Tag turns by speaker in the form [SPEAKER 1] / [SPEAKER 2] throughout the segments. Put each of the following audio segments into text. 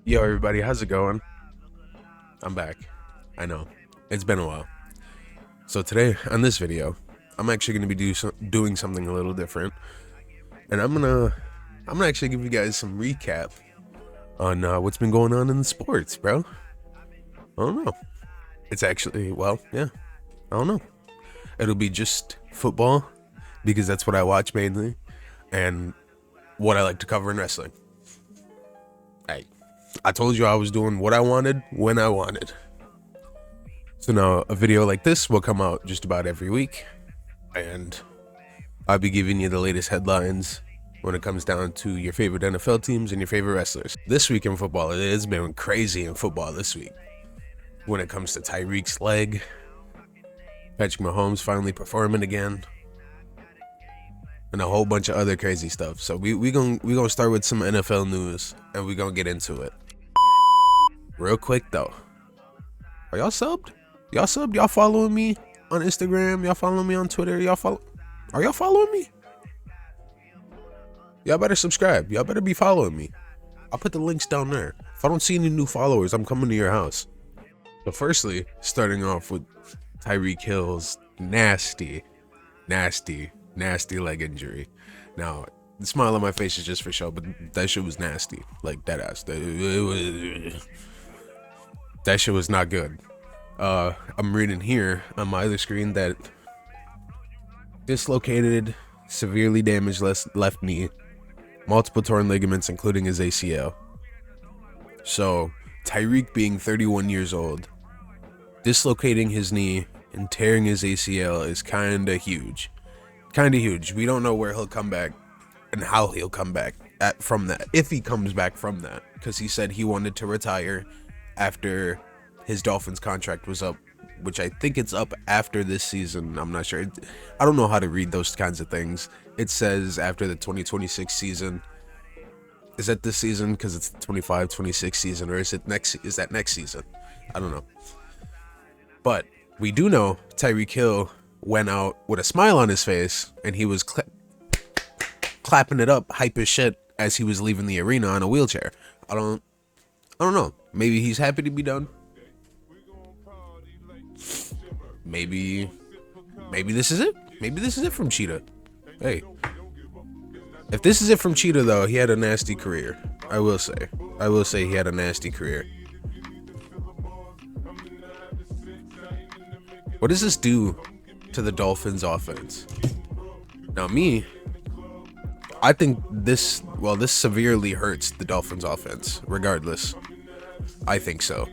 [SPEAKER 1] Yo, everybody, how's it going? I'm back. I know it's been a while. So today on this video, I'm actually going to be doing something a little different, and I'm gonna actually give you guys some recap on what's been going on in the sports, bro. I don't know. It's actually yeah. I don't know. It'll be just football because that's what I watch mainly, and what I like to cover in wrestling. Hey, I told you I was doing what I wanted when I wanted. So now a video like this will come out just about every week, and I'll be giving you the latest headlines when it comes down to your favorite NFL teams and your favorite wrestlers. This week in football, it's been crazy in football this week. When it comes to Tyreek's leg, Patrick Mahomes finally performing again, and a whole bunch of other crazy stuff. So we gonna start with some NFL news, and we gonna get into it. Real quick though, are y'all subbed? Y'all subbed? Y'all following me on Instagram? Y'all following me on Twitter? Are y'all following me? Y'all better subscribe. Y'all better be following me. I'll put the links down there. If I don't see any new followers, I'm coming to your house. So firstly, starting off with Tyreek Hill's nasty leg injury. Now, the smile on my face is just for show, but that shit was nasty. Like, dead ass. That shit was not good. I'm reading here on my other screen that dislocated, severely damaged left knee, multiple torn ligaments, including his ACL. So, Tyreek being 31 years old, dislocating his knee and tearing his ACL is kinda huge. Kinda huge. We don't know where he'll come back and how he'll come back from that. If he comes back from that. Because he said he wanted to retire after his Dolphins contract was up, which I think it's up after this season. I'm not sure. I don't know how to read those kinds of things. It says after the 2026 season. Is that this season? Because it's the 25-26 season, or is that next season? I don't know. But we do know Tyreek Hill went out with a smile on his face, and he was clapping it up, hype as shit, as he was leaving the arena on a wheelchair. I don't know. Maybe he's happy to be done. Maybe this is it. Maybe this is it from Cheetah. Hey, if this is it from Cheetah, though, he had a nasty career. I will say he had a nasty career. What does this do to the Dolphins offense? Now, I think this severely hurts the Dolphins offense, regardless. I think so.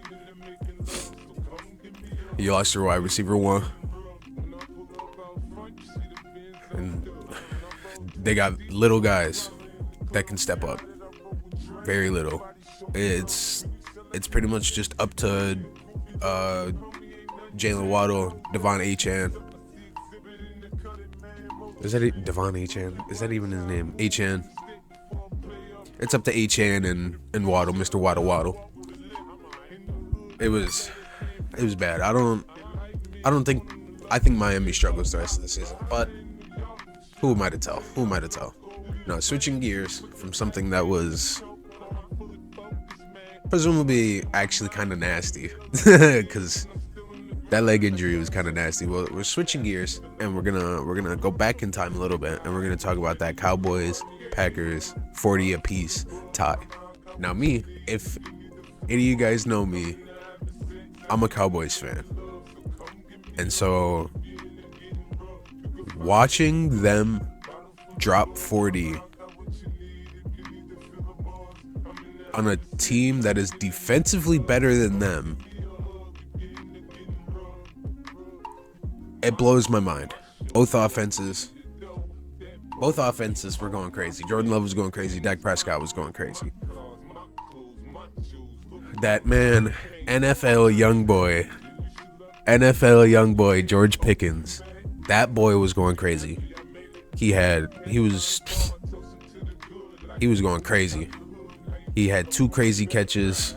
[SPEAKER 1] You lost your wide receiver one, and they got little guys that can step up. Very little. It's pretty much just up to Jalen Waddle, Devon Achane. Is that Devon Achane? Is that even his name? Achane. It's up to Achane and Waddle, Mr. Waddle. It was bad. I think Miami struggles the rest of the season, but who am I to tell? Now, switching gears from something that was presumably actually kind of nasty, because that leg injury was kind of nasty. Well, we're switching gears, and we're gonna go back in time a little bit, and we're gonna talk about that Cowboys Packers 40 apiece tie. Now, if any of you guys know me, I'm a Cowboys fan, and so watching them drop 40 on a team that is defensively better than them, it blows my mind. Both offenses were going crazy. Jordan Love was going crazy. Dak Prescott was going crazy. That man, NFL young boy, George Pickens. That boy was going crazy. He was going crazy. He had 2 crazy catches,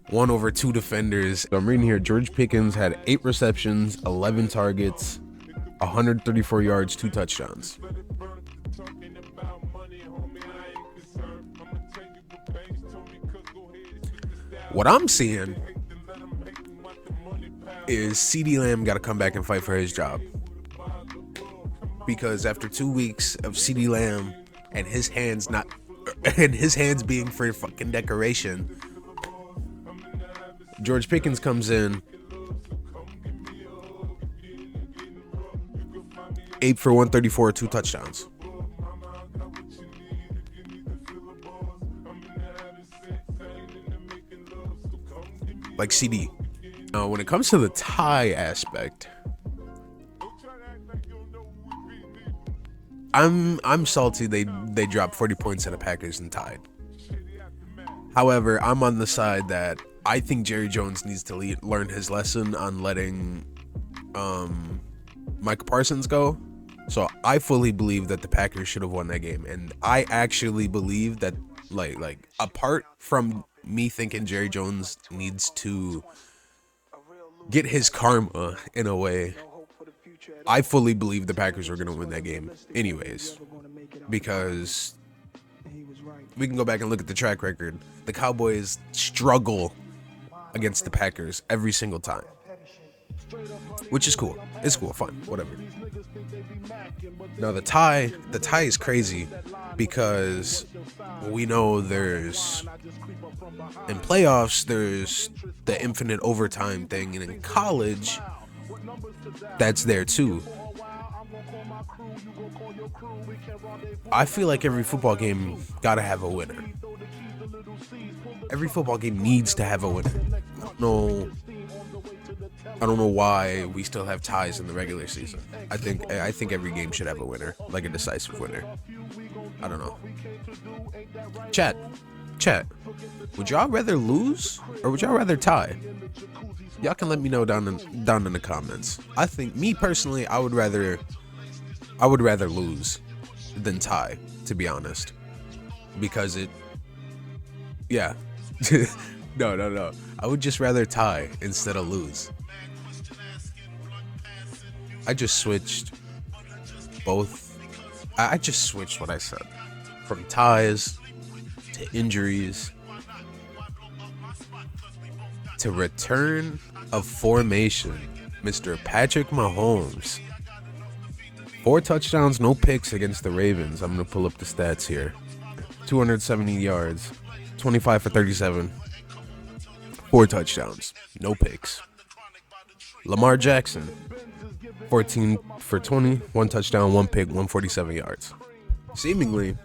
[SPEAKER 1] one over 2 defenders. So I'm reading here, George Pickens had 8 receptions, 11 targets, 134 yards, 2 touchdowns. What I'm seeing is CeeDee Lamb got to come back and fight for his job. Because after 2 weeks of CeeDee Lamb and his hands being for fucking decoration, George Pickens comes in 8 for 134, 2 touchdowns. Like CD. Now, when it comes to the tie aspect, I'm salty they dropped 40 points at the Packers and tied. However, I'm on the side that I think Jerry Jones needs to learn his lesson on letting Micah Parsons go. So I fully believe that the Packers should have won that game, and I actually believe that like apart from me thinking Jerry Jones needs to get his karma in a way, I fully believe the Packers are going to win that game anyways, because we can go back and look at the track record. The Cowboys struggle against the Packers every single time, which is cool. It's cool, fun, whatever. Now the tie is crazy because we know there's in playoffs there's the infinite overtime thing, and in college that's there too. I feel like every football game gotta have a winner. Every football game needs to have a winner. I don't know why we still have ties in the regular season. I think every game should have a winner, like a decisive winner. I don't know. Chat. Would y'all rather lose or would y'all rather tie? Y'all can let me know down in the comments. I think, me personally, I would rather lose than tie, to be honest, because no. I would just rather tie instead of lose. I just switched both. I just switched what I said from ties to injuries to return of formation. Mr. Patrick Mahomes, 4 touchdowns, no picks against the Ravens. I'm gonna pull up the stats here. 270 yards, 25 for 37, 4 touchdowns, no picks. Lamar Jackson, 14 for 20, 1 touchdown, 1 pick, 147 yards. Seemingly,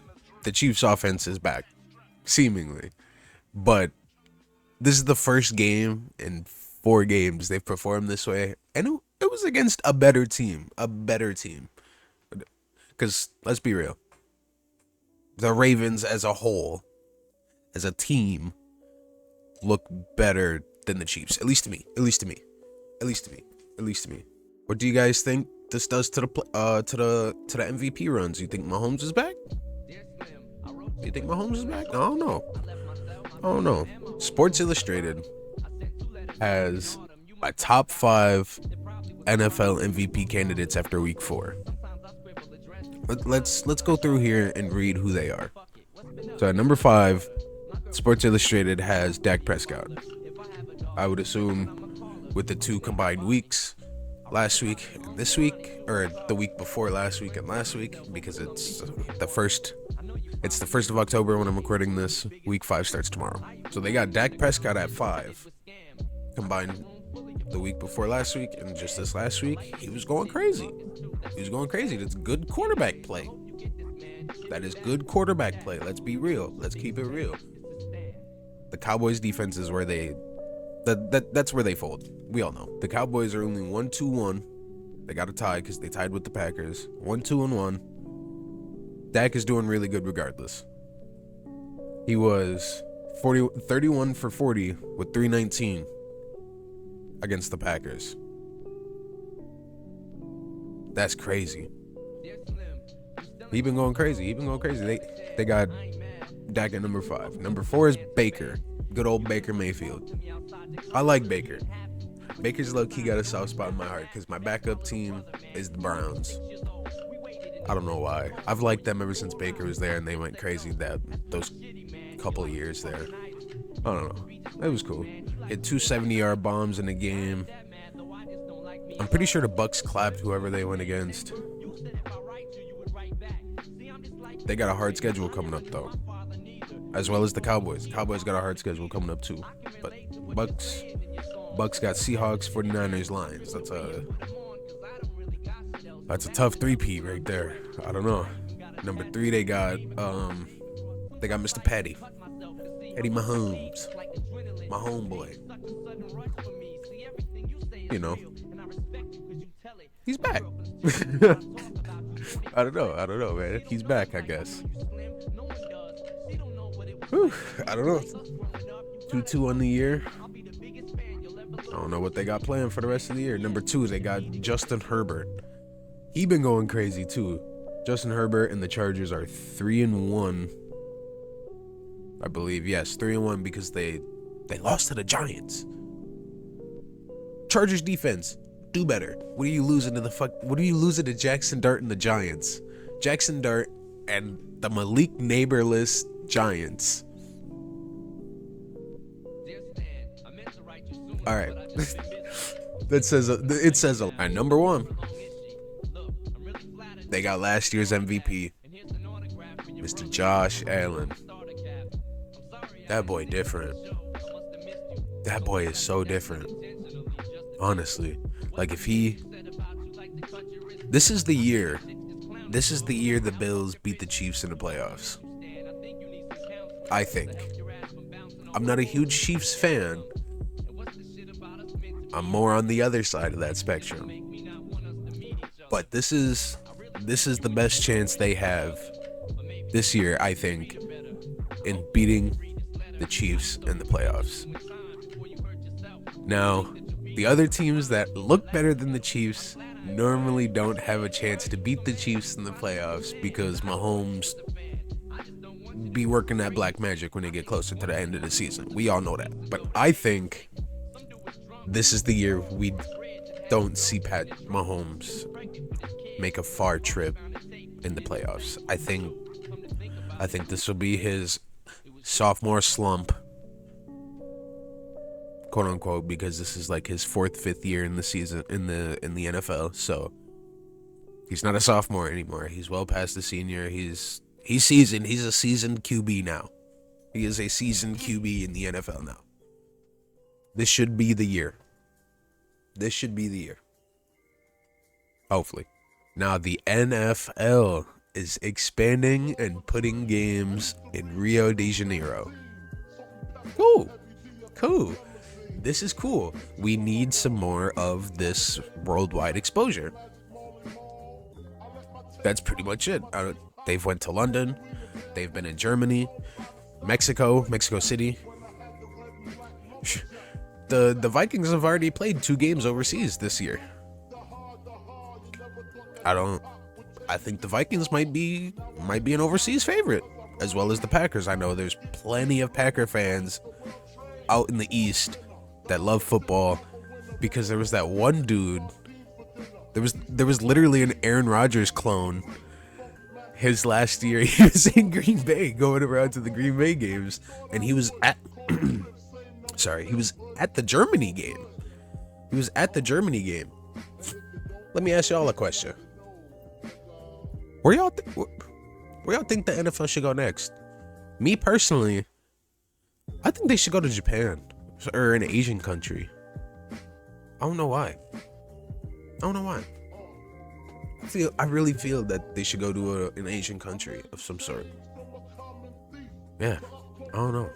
[SPEAKER 1] the Chiefs' offense is back. Seemingly. But this is the first game in 4 games they've performed this way. And it was against a better team. Because, let's be real, the Ravens as a whole, as a team, look better than the Chiefs. At least to me. What do you guys think this does to the MVP runs? You think Mahomes is back? You think Mahomes is back? I don't know. Sports Illustrated has a top 5 NFL MVP candidates after week 4. Let's go through here and read who they are. So at number 5, Sports Illustrated has Dak Prescott. I would assume with the 2 combined weeks, last week and this week, or the week before last week and last week, because it's the 1st of October when I'm recording this. Week 5 starts tomorrow. So they got Dak Prescott at 5. Combined the week before last week and just this last week, he was going crazy. That's good quarterback play. That is good quarterback play. Let's be real. Let's keep it real. The Cowboys defense is where that's where they fold. We all know. The Cowboys are only 1-2-1. They got a tie because they tied with the Packers. 1-2-1. Dak is doing really good regardless. He was 31 for 40 with 319 against the Packers. That's crazy. He been going crazy. They got Dak at number 5. Number 4 is Baker. Good old Baker Mayfield. I like Baker. Baker's low-key got a soft spot in my heart because my backup team is the Browns. I don't know why. I've liked them ever since Baker was there, and they went crazy those couple of years there. I don't know. It was cool. Hit 270-yard bombs in the game. I'm pretty sure the Bucks clapped whoever they went against. They got a hard schedule coming up though, as well as the Cowboys. Cowboys got a hard schedule coming up too. But Bucks got Seahawks, 49ers, Lions. That's a tough three-peat right there. I don't know. Number 3 they got Mr. Patty Mahomes, my homeboy. You know, he's back. I don't know, man. He's back, I guess. Whew, I don't know. 2-2 on the year. I don't know what they got planned for the rest of the year. Number 2, they got Justin Herbert. He been going crazy too. Justin Herbert and the Chargers are 3-1. I believe, yes, 3-1 because they lost to the Giants. Chargers defense, do better. What are you losing to Jackson Dart and the Giants? Jackson Dart and the Malik neighborless Giants. All right. It says a lot. At number 1, they got last year's MVP, Mr. Josh Allen. That boy different. That boy is so different. Honestly, like this is the year the Bills beat the Chiefs in the playoffs. I think. I'm not a huge Chiefs fan. I'm more on the other side of that spectrum. But this is the best chance they have this year, I think, in beating the Chiefs in the playoffs. Now, the other teams that look better than the Chiefs normally don't have a chance to beat the Chiefs in the playoffs because Mahomes be working that black magic when they get closer to the end of the season. We all know that. But I think this is the year we don't see Pat Mahomes make a far trip in the playoffs. I think this will be his sophomore slump, quote unquote, because this is like his 4th, 5th year in the season in the NFL. So he's not a sophomore anymore. He's well past the senior. He's seasoned. He's a seasoned QB now. He is a seasoned QB in the NFL now. This should be the year. Hopefully. Now the NFL is expanding and putting games in Rio de Janeiro. Cool. This is cool. We need some more of this worldwide exposure. That's pretty much it. They've went to London. They've been in Germany, Mexico City. The Vikings have already played 2 games overseas this year. I think the Vikings might be an overseas favorite, as well as the Packers. I know there's plenty of Packer fans out in the East that love football because there was that one dude. There was literally an Aaron Rodgers clone. His last year, he was in Green Bay, going around to the Green Bay games, and he was at he was at the Germany game. Let me ask y'all a question. Where y'all think the NFL should go next? Me personally, I think they should go to Japan or an Asian country. I don't know why. I really feel that they should go to an Asian country of some sort. Yeah, I don't know.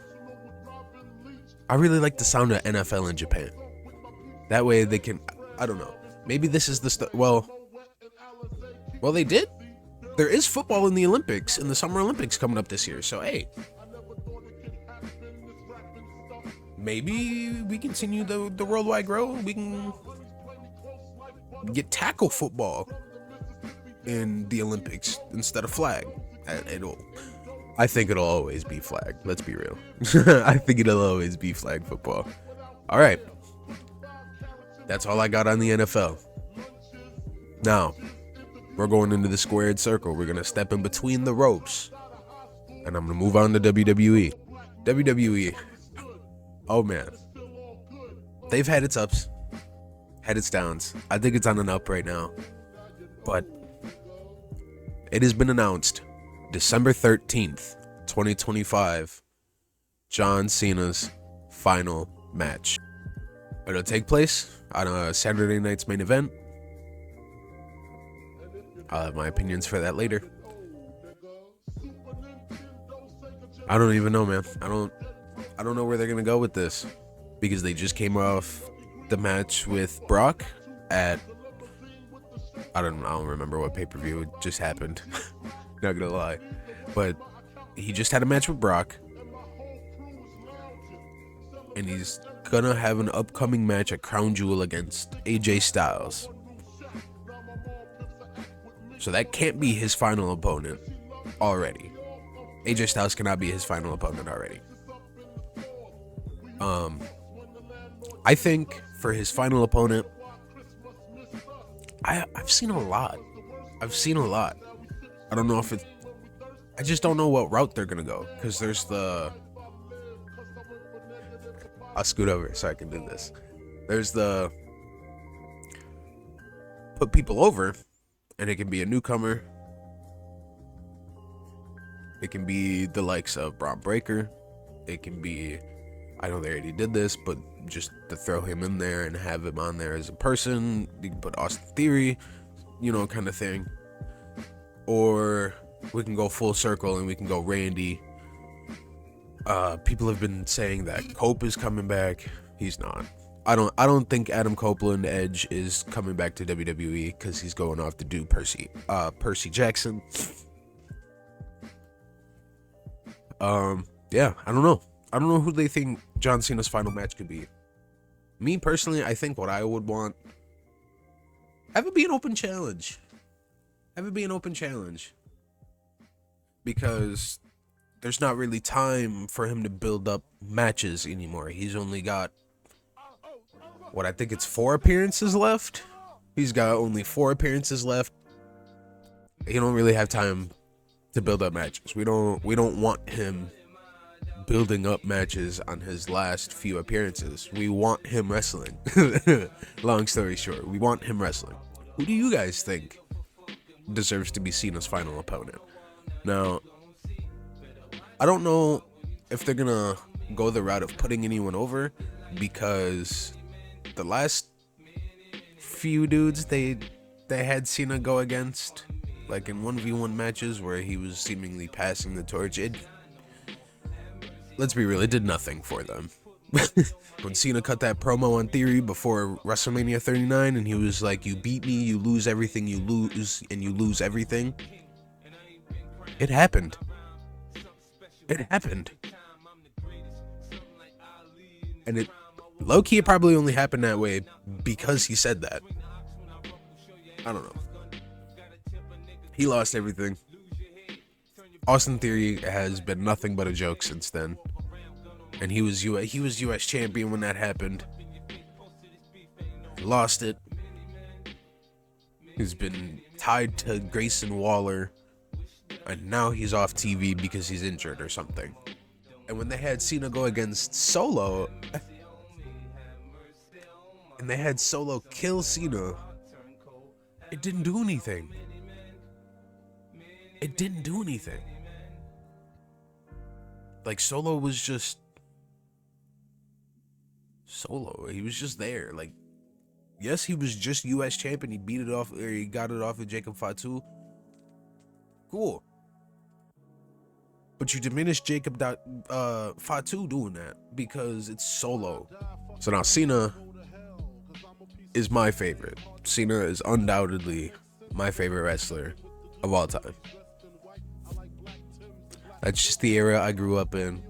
[SPEAKER 1] I really like the sound of NFL in Japan. That way they can, I don't know. Maybe this is the well, they did. There is football in the Olympics, in the Summer Olympics coming up this year. So, hey, maybe we continue the worldwide growth. We can get tackle football in the Olympics instead of flag. I think it'll always be flag. Let's be real. I think it'll always be flag football. All right. That's all I got on the NFL. Now, we're going into the squared circle. We're going to step in between the ropes. And I'm going to move on to WWE. WWE, Oh man, they've had its ups, had its downs. I think it's on an up right now, but it has been announced December 13th, 2025, John Cena's final match. It'll take place on a Saturday night's main event. I'll have my opinions for that later. I don't even know, man. I don't know where they're gonna go with this, because they just came off the match with Brock at I don't remember what pay-per-view it just happened. Not gonna lie, but he just had a match with Brock, and he's gonna have an upcoming match at Crown Jewel against AJ Styles. So that can't be his final opponent already. AJ Styles cannot be his final opponent already. I think for his final opponent, I've seen a lot. I don't know if it. I just don't know what route they're gonna go, because there's the. I'll scoot over so I can do this. There's the put people over, and it can be a newcomer. It can be the likes of Braun Breaker. It can be, I know they already did this, but just to throw him in there and have him on there as a person. You can put Austin Theory, kind of thing. Or we can go full circle and we can go Randy. People have been saying that Cope is coming back. He's not. I don't think Adam Copeland Edge is coming back to WWE, because he's going off to do Percy Jackson. Yeah, I don't know. I don't know who they think John Cena's final match could be. Me personally, I think what I would want, have it be an open challenge. Because there's not really time for him to build up matches anymore. He's only got, I think it's 4 appearances left. He's got only 4 appearances left. He don't really have time to build up matches. We don't want him building up matches on his last few appearances. We want him wrestling. Long story short, we want him wrestling. Who do you guys think deserves to be Cena's final opponent? Now, I don't know if they're gonna go the route of putting anyone over, because the last few dudes they had Cena go against, like in 1v1 matches where he was seemingly passing the torch, let's be real, it did nothing for them. When Cena cut that promo on Theory before WrestleMania 39, and he was like, "You beat me, you lose everything you lose, and you lose everything." It happened. And it, low-key, it probably only happened that way because he said that. I don't know. He lost everything. Austin Theory has been nothing but a joke since then. And he was US champion when that happened. Lost it. He's been tied to Grayson Waller. And now he's off TV because he's injured or something. And when they had Cena go against Solo, and they had Solo kill Cena, it didn't do anything. Like, Solo was just Solo. He was just there. Like, yes, he was just US champion. He beat it off, or he got it off of Jacob Fatu. Cool. But you diminish Jacob Fatu doing that because it's Solo. So now Cena is my favorite. Cena is undoubtedly my favorite wrestler of all time. That's just the era I grew up in.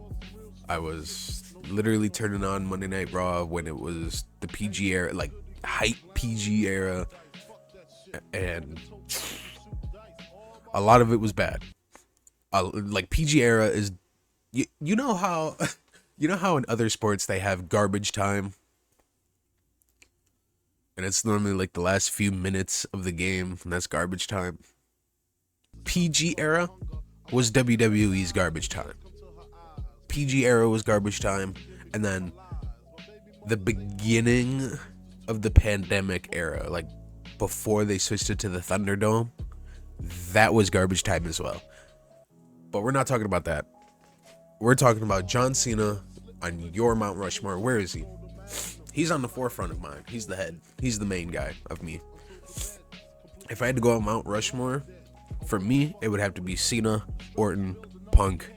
[SPEAKER 1] I was literally turning on Monday Night Raw when it was the PG era, like hype PG era, and a lot of it was bad. Like, PG era is, you know how in other sports they have garbage time, and it's normally like the last few minutes of the game, and that's garbage time. PG era was WWE's garbage time. PG era was garbage time, and then the beginning of the pandemic era, like before they switched it to the Thunderdome, that was garbage time as well. But we're not talking about that. We're talking about John Cena on your Mount Rushmore. Where is he? He's on the forefront of mine. He's the head. He's the main guy of me. If I had to go on Mount Rushmore, for me, it would have to be Cena, Orton, Punk,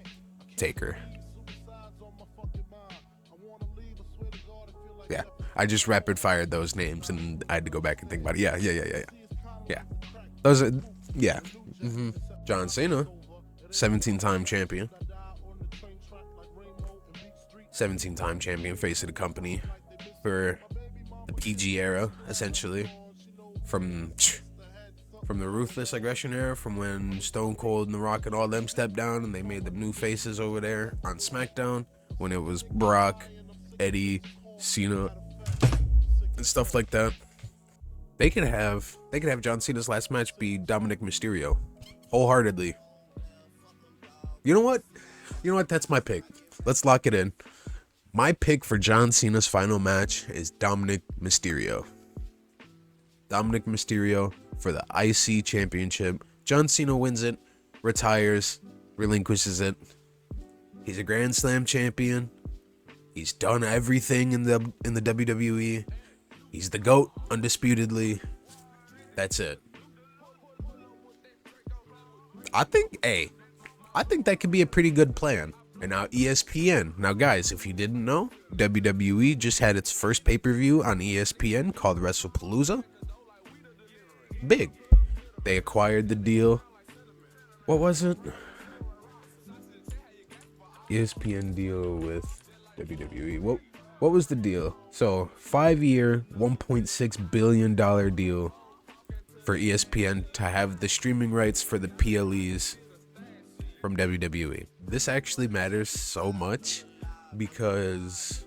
[SPEAKER 1] Taker. Yeah, I just rapid fired those names and I had to go back and think about it. Yeah. Those are, yeah. John Cena, 17-time champion. 17-time champion, face of the company for the PG era, essentially. From the Ruthless Aggression era, from when Stone Cold and The Rock and all them stepped down and they made the new faces over there on SmackDown, when it was Brock, Eddie, Cena, and stuff like that. They could have John Cena's last match be Dominic Mysterio, wholeheartedly. You know what? That's my pick. Let's lock it in. My pick for John Cena's final match is Dominic Mysterio. Dominic Mysterio for the IC Championship. John Cena wins it, retires, relinquishes it. He's a Grand Slam champion. He's done everything in the WWE. He's the GOAT, undisputedly. That's it. I think that could be a pretty good plan. And now ESPN. Now, guys, if you didn't know, WWE just had its first pay-per-view on ESPN called WrestlePalooza. Big. They acquired the deal. What was it? ESPN deal with WWE. What was the deal? So, 5-year, $1.6 billion deal for ESPN to have the streaming rights for the PLEs from WWE. This actually matters so much because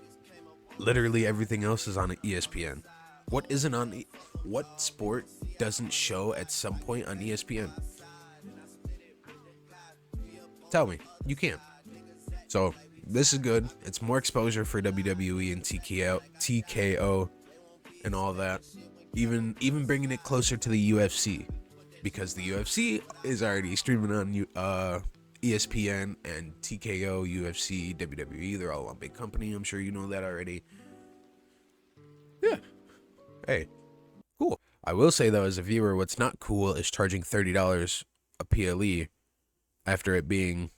[SPEAKER 1] literally everything else is on ESPN. What sport doesn't show at some point on ESPN? Tell me. You can't. So this is good. It's more exposure for WWE and TKO and all that. Even bringing it closer to the UFC, because the UFC is already streaming on ESPN, and TKO, UFC, WWE, they're all one big company. I'm sure you know that already. Yeah. Hey, cool. I will say, though, as a viewer, what's not cool is charging $30 a PLE after it being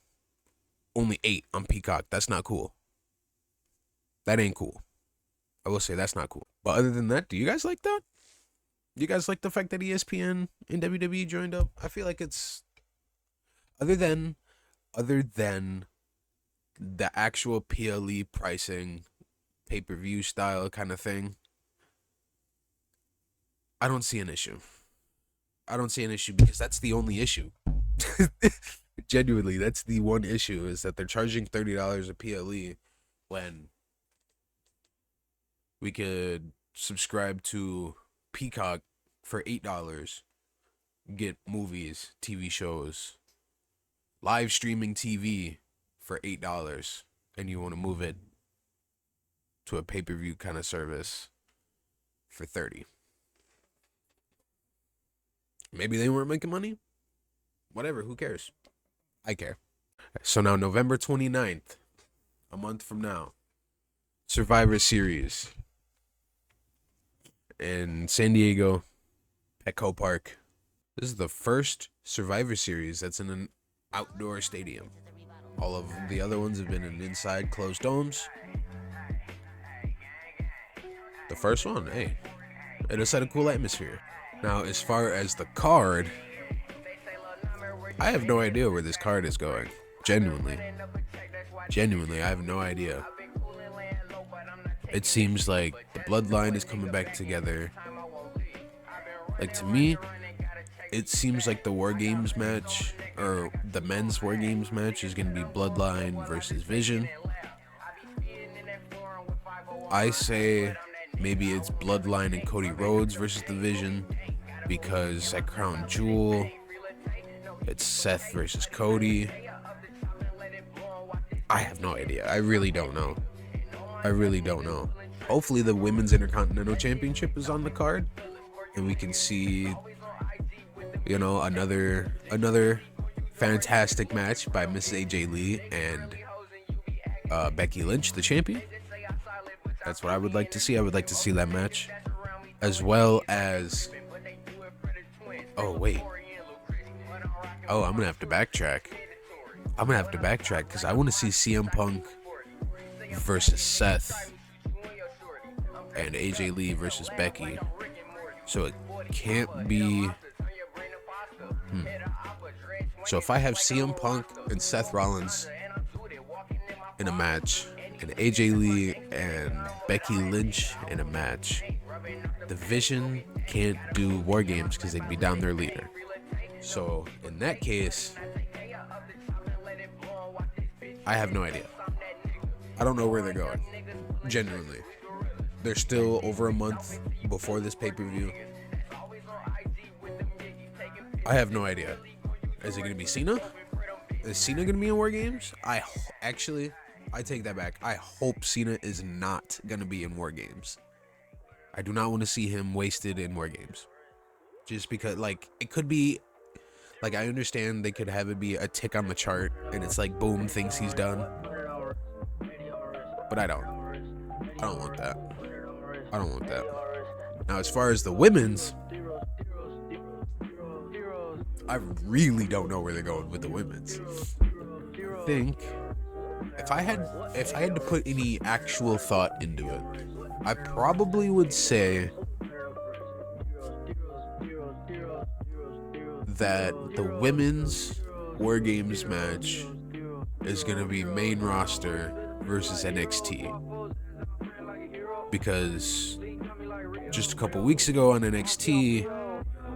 [SPEAKER 1] only $8 on Peacock. That's not cool. That ain't cool. I will say that's not cool. But other than that, do you guys like that? Do you guys like the fact that ESPN and WWE joined up? I feel like it's... Other than the actual PLE pricing, pay-per-view style kind of thing, I don't see an issue. I don't see an issue because that's the only issue. Genuinely, that's the one issue, is that they're charging $30 a PLE when we could subscribe to Peacock for $8, get movies, TV shows, live streaming TV for $8, and you want to move it to a pay-per-view kind of service for $30. Maybe they weren't making money. Whatever, who cares? I care. So now November 29th, a month from now, Survivor Series in San Diego, Petco Park. This is the first Survivor Series that's in an outdoor stadium. All of the other ones have been in inside closed domes. The first one, hey, it has had a cool atmosphere. Now, as far as the card, I have no idea where this card is going. Genuinely, I have no idea. It seems like the bloodline is coming back together. Like, to me, it seems like the War Games match, or the men's War Games match, is going to be Bloodline versus Vision. I say maybe it's Bloodline and Cody Rhodes versus the Vision, because at Crown Jewel, it's Seth versus Cody. I have no idea. I really don't know. Hopefully the Women's Intercontinental Championship is on the card, and we can see, you know, another fantastic match by Miss AJ Lee and Becky Lynch, the champion. That's what I would like to see. I would like to see that match, as well as, oh wait, oh, I'm gonna have to backtrack. Because I want to see CM Punk versus Seth and AJ Lee versus Becky. So it can't be. So if I have CM Punk and Seth Rollins in a match, and AJ Lee and Becky Lynch in a match, the Vision can't do War Games because they'd be down their leader. So in that case, I have no idea. I don't know where they're going. Genuinely. They're still over a month before this pay-per-view. I have no idea. Is it going to be Cena? Is Cena going to be in War Games? I take that back. I hope Cena is not going to be in War Games. I do not want to see him wasted in War Games. Just because, like, it could be, like, I understand they could have it be a tick on the chart, and it's like, boom, thinks he's done. But I don't want that. I don't want that. Now, as far as the women's, I really don't know where they're going with the women's. I think if I had to put any actual thought into it, I probably would say that the women's War Games match is going to be main roster versus NXT, because just a couple weeks ago on NXT,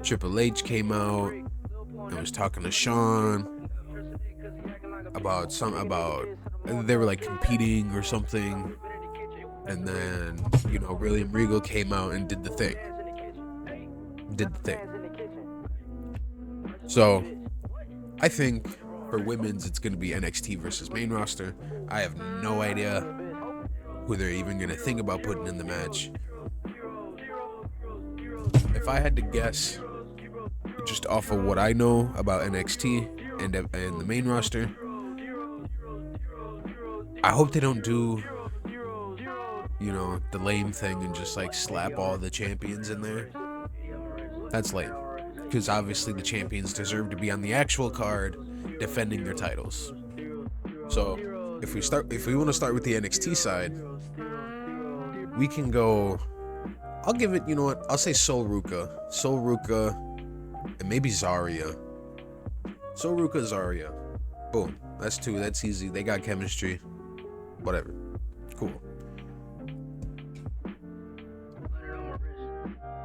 [SPEAKER 1] Triple H came out and was talking to Shawn about they were like competing or something, and then, you know, William Regal came out and did the thing. So I think for women's it's going to be NXT versus main roster. I have no idea who they're even going to think about putting in the match. If I had to guess, just off of what I know about NXT and the main roster, I hope they don't do, you know, the lame thing and just like slap all the champions in there. That's lame, because obviously the champions deserve to be on the actual card defending their titles. So if we want to start with the NXT side, we can go, I'll give it, you know what, I'll say Sol Ruka, and maybe Zarya. Sol Ruka, Zarya. Boom. That's two. That's easy. They got chemistry. Whatever. Cool.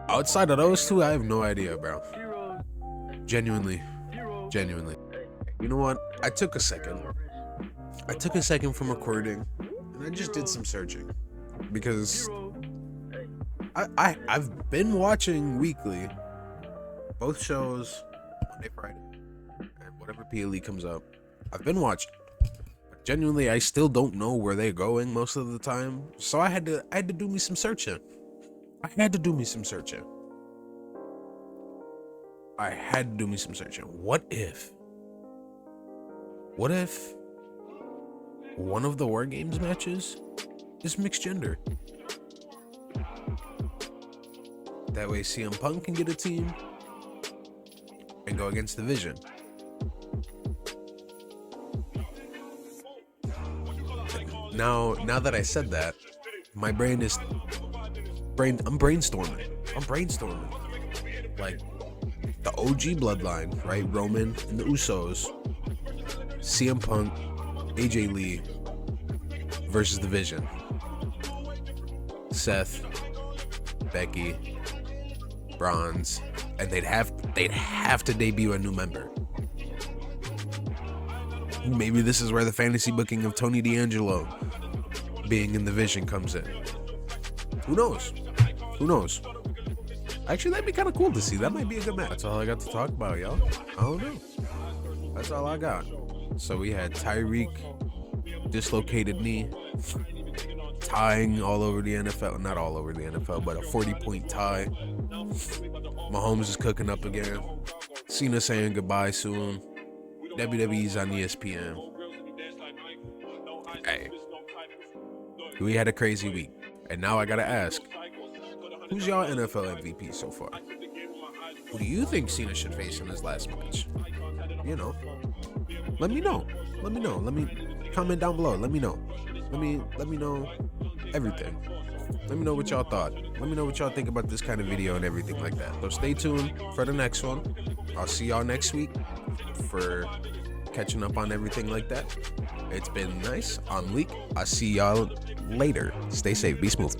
[SPEAKER 1] Outside of those two, I have no idea, bro. Genuinely. You know what? I took a second from recording, and I just did some searching, because I've been watching weekly, both shows, Monday, Friday, and whatever PLE comes up. I've been watching. Genuinely, I still don't know where they're going most of the time, so I had to do me some searching. What if one of the War Games matches is mixed gender? That way CM Punk can get a team and go against the Vision. Now that I said that, I'm brainstorming. Like, the OG bloodline, right? Roman and the Usos, CM Punk, AJ Lee versus the Vision. Seth, Becky, Bronze, and they'd have to debut a new member. Maybe this is where the fantasy booking of Tony D'Angelo being in the Vision comes in. Who knows? Actually, that'd be kind of cool to see. That might be a good match. That's all I got to talk about, y'all. I don't know. That's all I got. So we had Tyreek, dislocated knee. tying all over the NFL. Not all over the NFL, but a 40-point tie. Mahomes is cooking up again. Cena saying goodbye soon. WWE's on ESPN. Hey, we had a crazy week. And now I gotta ask, who's y'all NFL MVP so far? Who do you think Cena should face in his last match? You know, let me know. Let me comment down below. Let me know. Let me know everything. Let me know what y'all thought. Let me know what y'all think about this kind of video and everything like that. So stay tuned for the next one. I'll see y'all next week for catching up on everything like that. It's been nice. I'm Leek. I'll see y'all later. Stay safe. Be smooth.